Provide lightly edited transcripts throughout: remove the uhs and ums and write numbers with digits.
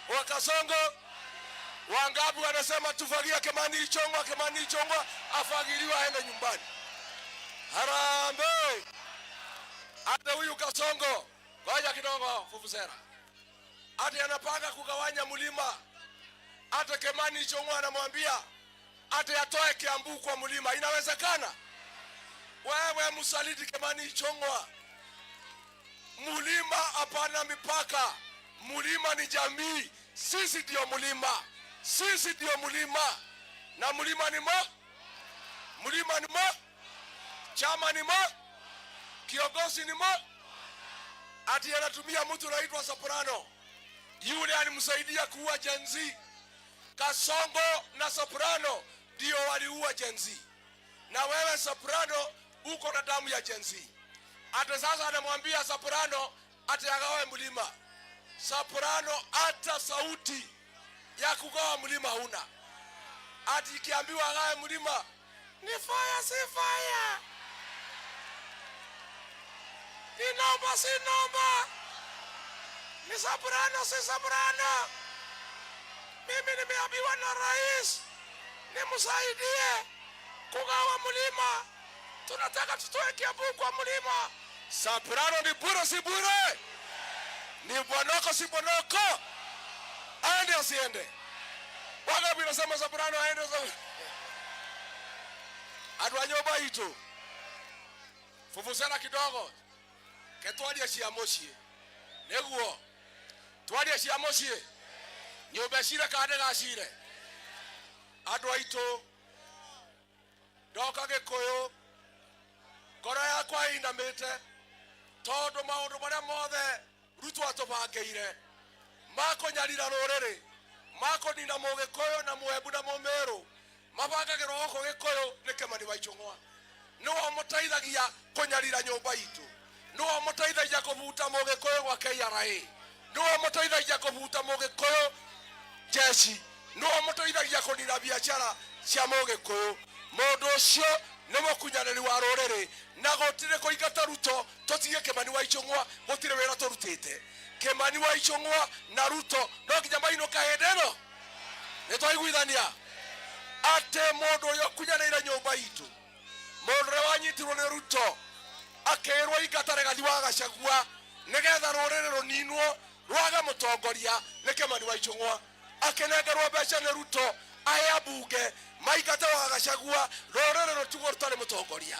Wakasongo. Wangapi wanasema tufagia Kimani Ichung'wa afagiliwa aende nyumbani? Harambee. Hata huyu Kasongo, ngoja kidogo Fufusera. Hata anapanga kugawanya mlima. Hata Kimani Ichung'wa anamwambia hata yatoe Kiambu kwa mlima. Inawezekana? Wewe msaliti Kimani Ichung'wa. Mlima hapana mipaka. Mlima ni jamii. Sisi ndio mlima. Sisi ndio mlima. Na mlima ni Mlima ni chama ni kiongozi ni Ati anatumia mtu anaitwa Soprano. Yule alimsaidia kuua Gen Z. Kasongo na Soprano ndio waliua Gen Z. Na wewe Soprano uko na damu ya Gen Z. Ata sasa anamwambia Soprano ati agawe mlima. Soprano hata sauti ya kugawa mlima huna. Ati ikiambiwa agawe mlima ni fire si fire. Ni nomba si nomba. Ni Soprano si Soprano. Mimi nimeambiwa na rais nimsaidie kugawa mlima. Tunataka tutoe Kiambu kwa mlima. Soprano ni bure si bure? Ni bwanoko si bwanoko? Aende asiende? Wangapi nasema Soprano aende? Adwanyoba hito Fufusera kidogo ketwalia ciamucie neguo twalia ciamucie nyumba cire kande gacire andũ aitũ ndoka Gĩkũyũ ngoro yakwa inamĩte tondũ maũndũ marĩa mothe Ruto atũbangĩire makũnyarira rũrĩrĩ makũnina Mũgĩkũyũ na Mũembu na Mũmĩrũ mabangagĩrwo gũkũ Gĩkũyũ nĩ Kimani wa Ichung'wa. Nĩwe mũteithagia kũnyarira nyũmba itũ. Nĩwe mũteithagia kũbuta Mũgĩkũyũ gwa KRA. Nĩwe mũteithagia kũbuta Mũgĩkũyũ jeshi. Nĩwe mũteithagia kũnina biacara cia Mũgĩkũyũ. Mũndũ ũcio nĩ mũkunyanĩri wa rũrĩrĩ na gũtirĩ kũingata Ruto tũtige Kimani wa Ichung'wa gũtirĩ wĩra tũrutĩte. Kimani wa Ichung'wa na Ruto no nginya mainũka hĩndĩ ĩno. Nĩtwaiguithania ate mũndũ ũyũ kunyanĩire nyũmba itũ. Mũndũ ũrĩa wanyitirwo nĩ Ruto akĩrwo ingata Rigathi wa Gachagua nĩgetha rũrĩrĩ rũninwo rwage mũtongoria nĩ Kimani wa Ichung'wa. Akĩnengerwo mbeca nĩ Ruto aya mbunge maingate wa Gachagua rũrĩrĩ rũtigwo rũtarĩ mũtongoria.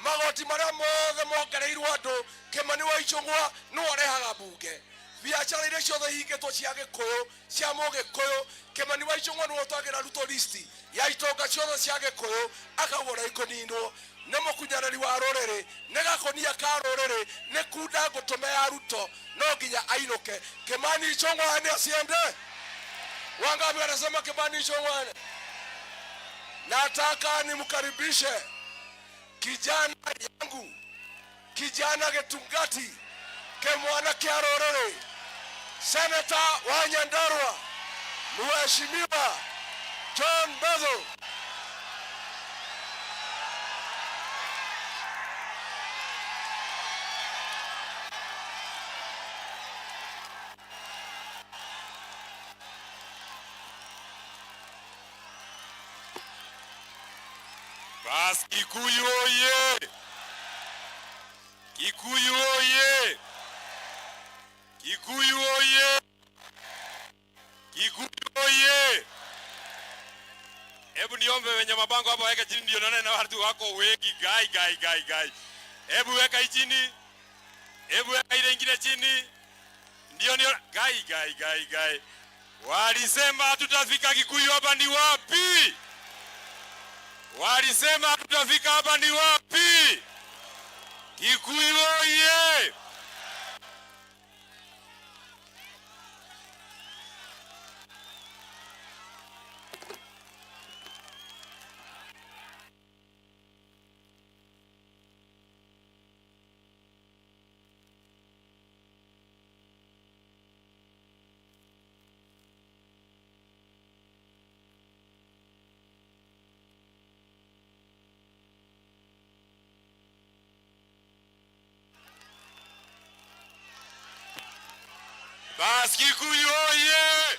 Magoti marĩa mothe mongereirwo andũ Kimani wa Ichung'wa nĩwe ũrehaga mbunge. Biacara iria ciothe hingĩtwo cia Gĩkũyũ cia Mũgĩkũyũ Kimani wa Ichung'wa nĩwe ũtwagĩra Ruto listi ya itonga ciothe cia Gĩkũyũ akauga ikũninwo. Nĩ mũkunyanĩri wa rũrĩrĩ nĩ gakũnia ka rũrĩrĩ nĩ kunda ngũtũme ya Ruto no nginya ainũke. Kimani Ichung'wa nĩ asiende? Wangapi wanasema Kimani Ichung'wa? Nataka nimkaribishe kijana yangu, kijana Gĩtungati Kĩmwana kĩa rũrĩrĩ, Senator wa Nyandarua Mheshimiwa John Mbethu. Bas Kikuyu oye! Kikuyu oye! Kikuyu oye! Kikuyu oye! Hebu niombe wenye mabango hapa weka chini ndio naona watu wako wengi gai. Hebu weka chini. Hebu weka ile nyingine chini. Ndio gai. Walisema tutafika Kikuyu hapa ni wapi? Walisema tutafika hapa ni wapi? Kikuyu oye! Bas Kikuyu oye!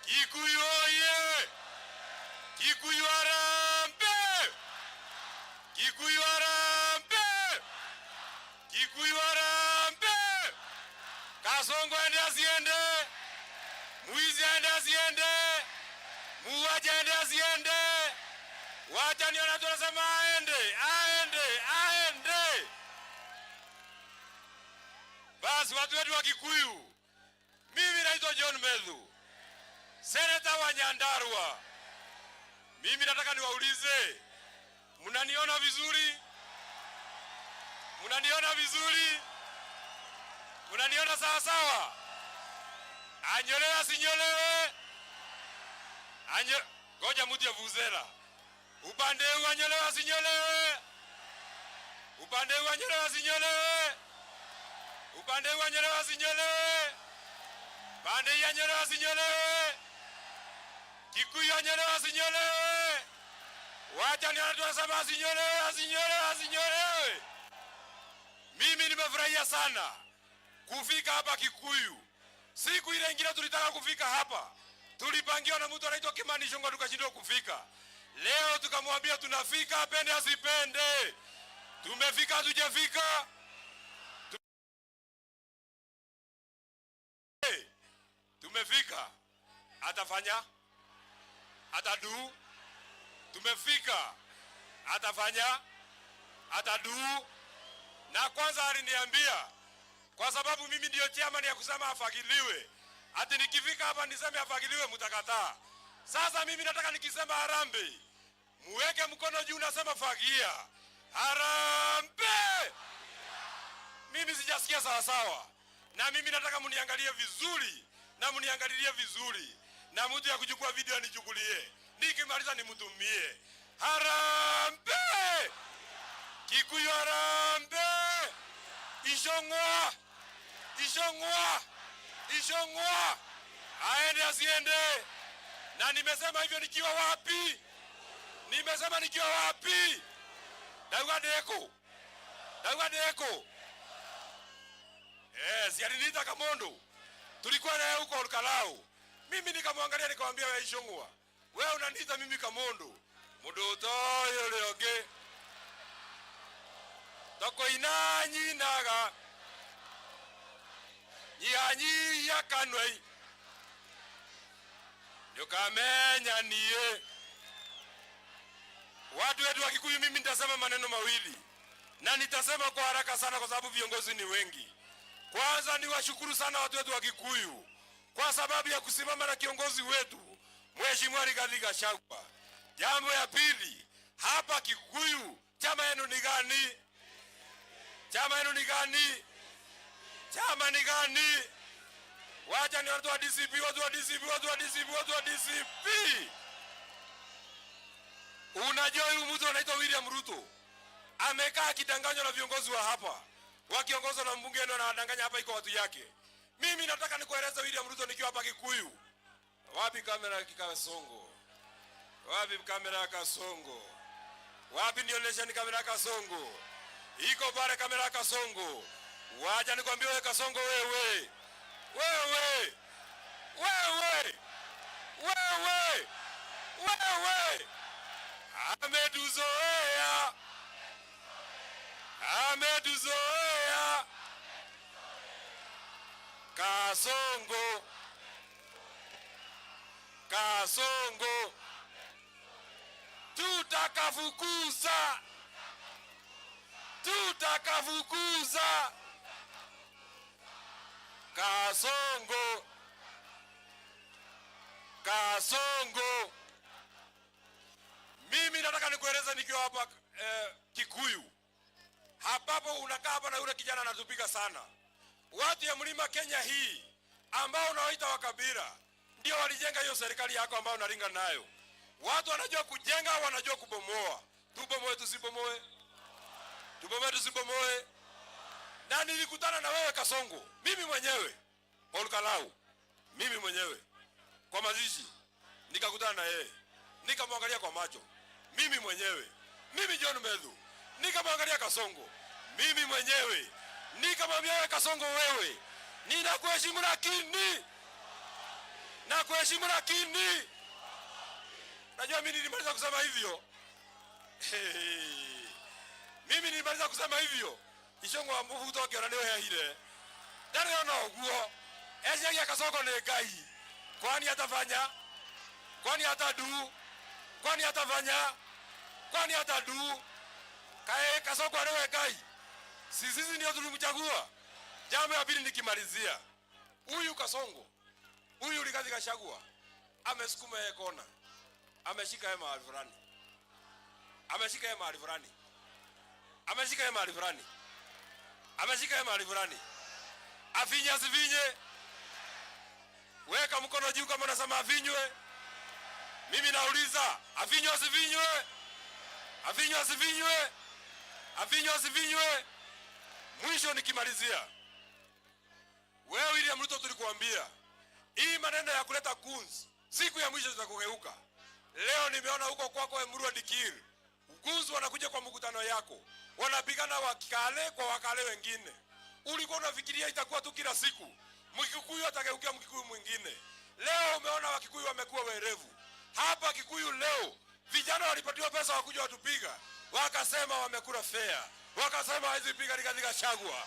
Kikuyu oye! Kikuyu harambee! Kikuyu harambee! Kikuyu harambee! Kasongo ende asiende! Muizi ende asiende! Muuaji ende asiende! Wacha niona tunasema aende! Aende! Aende! Basi watu wetu wa Kikuyu, mimi naitwa John Medhu, seneta wa Nyandarua. Mimi nataka niwaulize, mnaniona vizuri? Mnaniona vizuri? Mnaniona sawa sawa? Anyolewe asinyolewe? Ngoja mtu ya vuzera. Upande huu anyolewe asinyolewe? Upande huu anyolewe asinyolewe? Upande huu anyolewe asinyolewe? Pande hii anyolewe asinyolewe? Kikuyu anyolewe asinyolewe? Wacha ni watu wanasema asinyolewe, asinyolewe, asinyolewe. Mimi nimefurahia sana kufika hapa Kikuyu. Siku ile ingine tulitaka kufika hapa, tulipangiwa na mtu anaitwa Kimani Ichung'wah tukashindwa kufika. Leo tukamwambia tunafika, apende asipende. Tumefika hatujafika? Tumefika. Atafanya? Atadu? Tumefika. Atafanya? Atadu? Na kwanza aliniambia, kwa sababu mimi ndio chairman ya kusema afagiliwe, ati nikifika hapa niseme afagiliwe mtakataa. Sasa mimi nataka nikisema harambee, muweke mkono juu nasema fagia. Harambee! Mimi sijasikia sawa sawa. Na mimi nataka muniangalie vizuri, na muniangalilie vizuri. Na mtu ya kuchukua video anichukulie. Nikimaliza nimtumie. Harambee! Kikuyu harambee! Ichung'wah! Ichung'wah! Ichung'wah! Aende asiende? Na nimesema hivyo nikiwa wapi? Nimesema nikiwa wapi? Daugadeko. Daugadeko. Si aliniita Kamondo. Tulikuwa naye huko Olkalau. Mimi nikamwangalia nikamwambia wewe Ichung'wah, wewe unaniita mimi Kamondo. Mudoto yoleoge. Toko inanyi naga. Nyianyi ya kanwei. Yukamenya niye. Watu wetu wa Kikuyu, mimi nitasema maneno mawili. Na nitasema kwa haraka sana kwa sababu viongozi ni wengi. Kwanza ni washukuru sana watu wetu wa Kikuyu kwa sababu ya kusimama na kiongozi wetu Mheshimiwa Rigathi Gachagua. Jambo ya pili, hapa Kikuyu chama yenu ni gani? Chama yenu ni gani? Chama ni gani? Wacha ni watu wa DCP, watu wa DCP, watu wa DCP, watu wa DCP. Unajua huyu mtu anaitwa William Ruto amekaa akidanganywa na viongozi wa hapa, wakiongozwa na mbunge ndio anadanganya hapa iko watu yake. Mimi nataka nikueleza William Ruto nikiwa hapa Kikuyu. Wapi kamera ya Kasongo? Wapi kamera ya Kasongo? Wapi nionyesha ni kamera ya Kasongo? Iko pale kamera ya Kasongo. Wacha nikwambie wewe Kasongo, wewe. Wewe. Wewe. Wewe. Wewe. Ametuzoea. Ametuzoea. Kasongo. Kasongo. Tutakafukuza. Tutakafukuza. Kasongo. Kasongo. Mimi nataka nikueleza nikiwa hapa Kikuyu. Hapapo unakaa hapa na yule kijana anatupika sana. Watu ya Mlima Kenya hii ambao unaoita Wakabira ndio walijenga hiyo serikali yako ambao unaringa nayo. Watu wanajua kujenga, wanajua kubomoa. Tubomoe tusibomoe? Tubomoe tusibomoe? Na nilikutana na wewe Kasongo, mimi mwenyewe Olkalau, mimi mwenyewe kwa mazishi nikakutana na yeye, nikamwangalia kwa macho, mimi mwenyewe, mimi John Medhu, nikamwangalia Kasongo, mimi mwenyewe, nikamwambia wewe Kasongo, wewe Ninakuheshimu lakini. Nakuheshimu lakini. Najua mimi nilimaliza kusema hivyo. Mimi nilimaliza kusema hivyo. Ishongo wa mbuvu kutoka na niwe hile. Dare ona oguo. Ezi ya Kasongo ni Ngai. Kwani atafanya? Kwani atadu? Kwani atafanya? Kwani atadu? Kae Kasongo anawe Ngai. Sisi ndio tulimchagua. Jambo la pili nikimalizia. Huyu Kasongo. Huyu Rigathi Gachagua amesukuma yeye kona. Ameshika yeye mahali fulani. Ameshika yeye mahali fulani. Ameshika yeye mahali fulani. Ameshika yeye mahali fulani. Afinye asifinye. Weka mkono juu kama unasema afinywe. Mimi nauliza, afinywe asifinywe? Afinywe asifinywe? Afinywe asifinywe? Mwisho nikimalizia. Wewe William Ruto tulikuambia hii maneno ya kuleta kunzi siku ya mwisho tutakugeuka. Leo nimeona huko kwako Emurua Dikir. Kunzi wanakuja kwa mkutano yako. Wanapigana wakale kwa wakale wengine. Ulikuwa unafikiria itakuwa tu kila siku. Mkikuyu atageukia Mkikuyu mwingine. Leo umeona Wakikuyu wamekuwa werevu. Hapa Kikuyu leo vijana walipatiwa pesa wakuja watupiga. Wakasema wamekula fair. Wakasema hizi piga Rigathi Gachagua.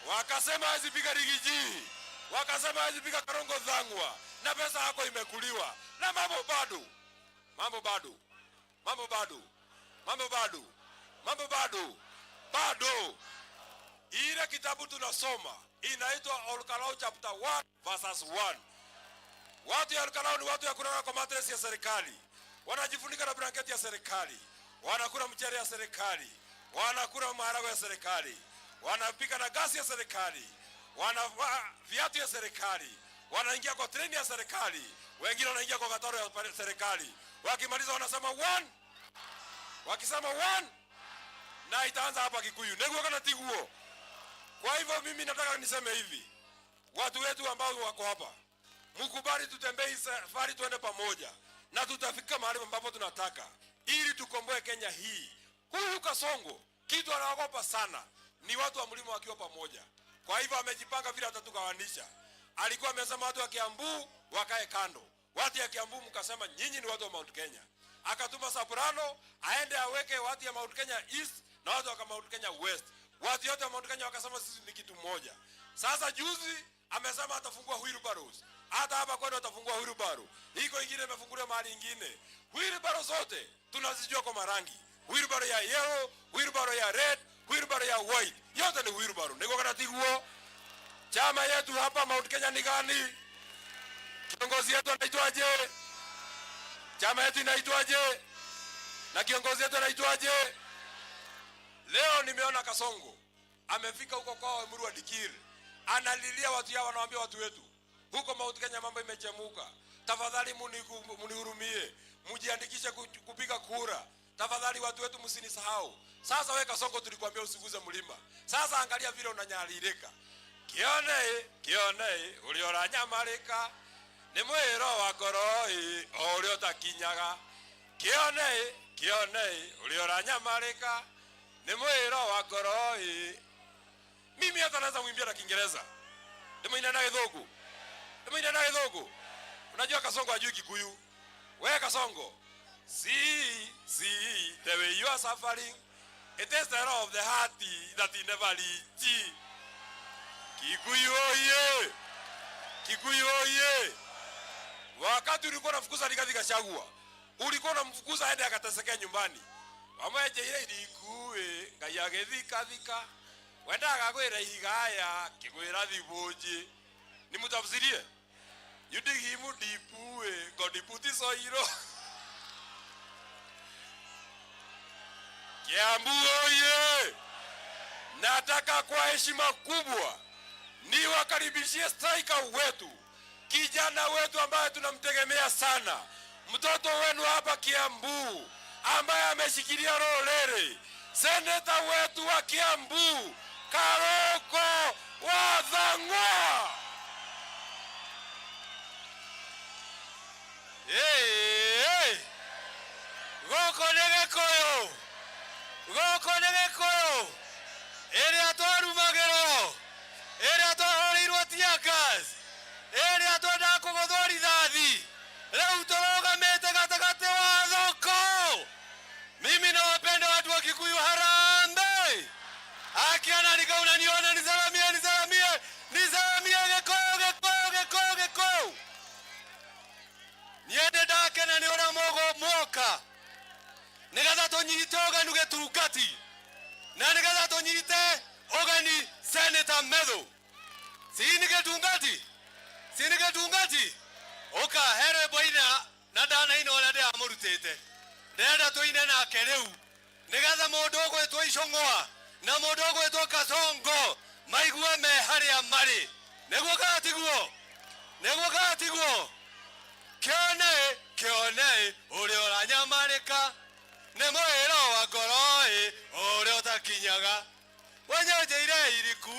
Wakasema hizi piga Rigiji. Wakasema hizi piga Karongo Dhangwa. Na pesa yako imekuliwa. Na mambo bado. Mambo bado. Mambo bado. Mambo bado. Mambo bado. Bado. Ile kitabu tunasoma inaitwa Olkalau chapter 1 verses 1. Watu ya Olkalau ni watu ya kulala kwa matresi ya serikali. Wanajifunika na blanketi ya serikali. Wanakula mchele ya serikali. Wanakula maharagwe ya serikali. Wanapika na gasi ya serikali. Wanavaa viatu ya serikali. Wanaingia kwa treni ya serikali. Wengine wanaingia kwa kataro ya serikali. Wakimaliza wanasema 1. Wakisema 1 na itaanza hapa Kikuyu. Neguo kana tiguo. Kwa hivyo mimi nataka niseme hivi. Watu wetu ambao wako hapa, mkubali tutembee safari tuende pamoja na tutafika mahali ambapo tunataka ili tukomboe Kenya hii. Huyu Kasongo kitu anaogopa sana ni watu wa mlima wakiwa pamoja. Kwa hivyo amejipanga vile atatugawanisha. Alikuwa amesema watu wa Kiambu wakae kando. Watu ya Kiambu mkasema nyinyi ni watu wa Mount Kenya. Akatuma Soprano aende aweke watu ya Mount Kenya East na watu wa Mount Kenya West. Watu wote wa Mount Kenya wakasema sisi ni kitu moja. Sasa juzi amesema atafungua wheelbarrows. Hata hapa kwenda atafungua wheelbarrow. Hiko ingine imefunguliwa mahali ingine. Wheelbarrow zote tunazijua kwa marangi. Wheelbarrow ya yellow, wheelbarrow ya red, wheelbarrow ya white. Yote ni wheelbarrow. Niko kana tiguo. Chama yetu hapa Mount Kenya ni gani? Kiongozi yetu anaitwaje? Chama yetu inaitwaje? Na kiongozi yetu anaitwaje? Leo nimeona Kasongo amefika huko kwa Emurua Dikir. Analilia watu yao, anawaambia watu wetu huko Mount Kenya mambo imechemuka. Tafadhali munihurumie. Mujiandikishe kupiga kura. Tafadhali watu wetu msinisahau. Sasa wewe Kasongo tulikuambia usiguze mlima. Sasa angalia vile unanyalirika. Kione uliora nyamarika. Ni mwero wa koroi ulio takinyaga. Kione uliora nyamarika. Ni mwero wa koroi. Mimi hata naweza mwimbia na Kiingereza. Demo inana Githugu. Demo inana Githugu. Unajua Kasongo hajui Kikuyu. Wewe Kasongo. See the way you are suffering. It is the law of the heart that he never reach. Kikuyu oye. Kikuyu oye. Wakati ulikuwa unafukuza Rigathi Gachagua, ulikuwa unamfukuza aende akatesekea nyumbani. Wamweje ile ilikuwe ngayagethika thika. Wenda akakwira igaya kigwira thiboji. Ni mutafsirie. Yudigimu dipuwe ngodiputi soiro. Kiambu oye. Nataka kwa heshima kubwa niwakaribishie striker wetu, kijana wetu ambaye tunamtegemea sana, mtoto wenu hapa Kiambu ambaye ameshikilia rolere, seneta wetu wa Kiambu Karongo Dhangwa. Goko negekoyo. Goko negekoyo. Ere atorumagero. Ere atorumagero. na nigetha tunyite ogani Senator Medhu sinige tungati oka here boina na dana ino na ndia murutite ndenda tuine na kereu nigetha mundu gwitwo Icong'wa na mundu gwitwo Kasongo maigua me haria mari niguo gatiguo kione uri oranyamarika ne mwero wa ngoro uria utakinyaga wanyanjeire iriku